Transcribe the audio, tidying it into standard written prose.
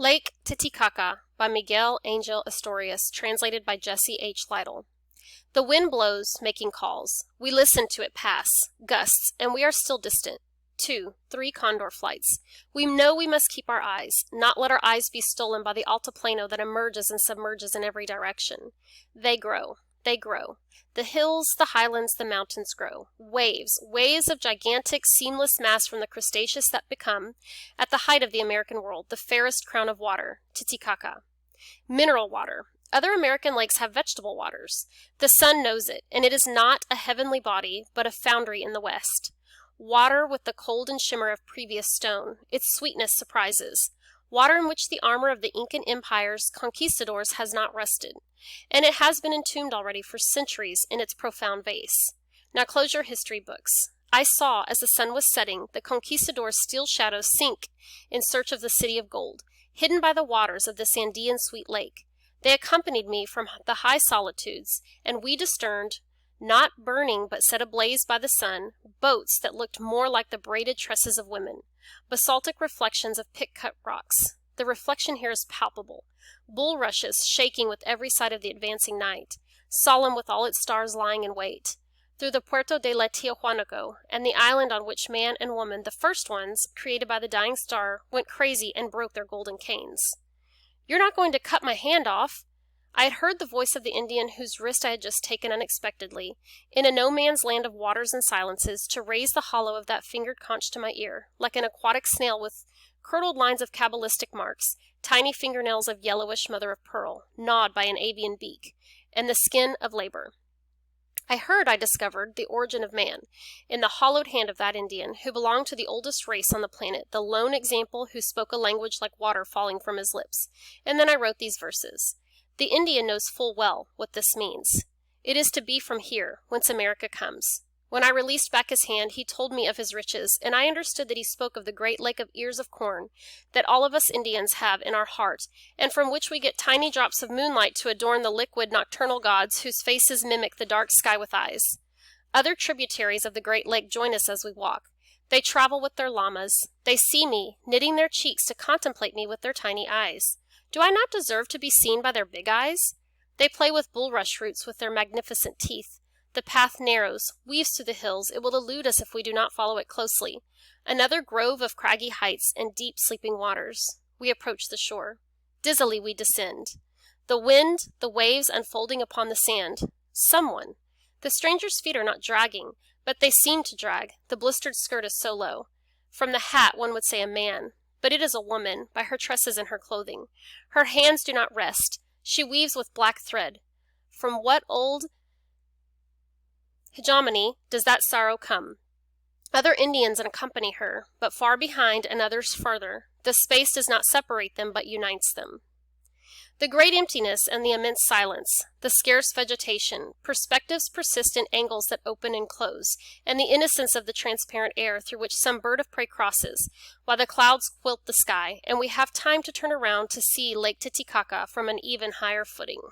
Lake Titicaca by Miguel Angel Astorias, translated by Jesse H. Lytle. The wind blows, making calls. We listen to it pass, gusts, and we are still distant. 2, 3 condor flights. We know we must keep our eyes, not let our eyes be stolen by the altiplano that emerges and submerges in every direction. They grow. They grow. The hills, the highlands, the mountains grow. Waves, waves of gigantic, seamless mass from the Cretaceous that become, at the height of the American world, the fairest crown of water, Titicaca. Mineral water. Other American lakes have vegetable waters. The sun knows it, and it is not a heavenly body, but a foundry in the west. Water with the cold and shimmer of previous stone. Its sweetness surprises. Water in which the armor of the Incan Empire's conquistadors has not rusted, and it has been entombed already for centuries in its profound vase. Now close your history books. I saw, as the sun was setting, the conquistadors' steel shadows sink in search of the city of gold, hidden by the waters of this Andean sweet lake. They accompanied me from the high solitudes, and we discerned, not burning but set ablaze by the sun, boats that looked more like the braided tresses of women, basaltic reflections of pick-cut rocks. The reflection here is palpable. Bulrushes shaking with every side of the advancing night, solemn with all its stars lying in wait. Through the Puerto de la Tiahuanaco, and the island on which man and woman, the first ones, created by the dying star, went crazy and broke their golden canes. "You're not going to cut my hand off?" I had heard the voice of the Indian whose wrist I had just taken unexpectedly, in a no-man's land of waters and silences, to raise the hollow of that fingered conch to my ear, like an aquatic snail with curdled lines of cabalistic marks, tiny fingernails of yellowish mother-of-pearl, gnawed by an avian beak, and the skin of labor. I heard, I discovered, the origin of man, in the hollowed hand of that Indian, who belonged to the oldest race on the planet, the lone example who spoke a language like water falling from his lips. And then I wrote these verses. The Indian knows full well what this means. It is to be from here, whence America comes. When I released back his hand, he told me of his riches, and I understood that he spoke of the great lake of ears of corn that all of us Indians have in our heart, and from which we get tiny drops of moonlight to adorn the liquid nocturnal gods whose faces mimic the dark sky with eyes. Other tributaries of the great lake join us as we walk. They travel with their llamas. They see me, knitting their cheeks to contemplate me with their tiny eyes. Do I not deserve to be seen by their big eyes? They play with bulrush roots with their magnificent teeth. The path narrows, weaves through the hills. It will elude us if we do not follow it closely. Another grove of craggy heights and deep sleeping waters. We approach the shore. Dizzily we descend. The wind, the waves unfolding upon the sand. Someone. The stranger's feet are not dragging, but they seem to drag. The blistered skirt is so low. From the hat one would say a man, but it is a woman, by her tresses and her clothing. Her hands do not rest. She weaves with black thread. From what old hegemony does that sorrow come? Other Indians accompany her, but far behind and others farther. The space does not separate them, but unites them. The great emptiness and the immense silence, the scarce vegetation, perspectives persistent angles that open and close, and the innocence of the transparent air through which some bird of prey crosses, while the clouds quilt the sky, and we have time to turn around to see Lake Titicaca from an even higher footing.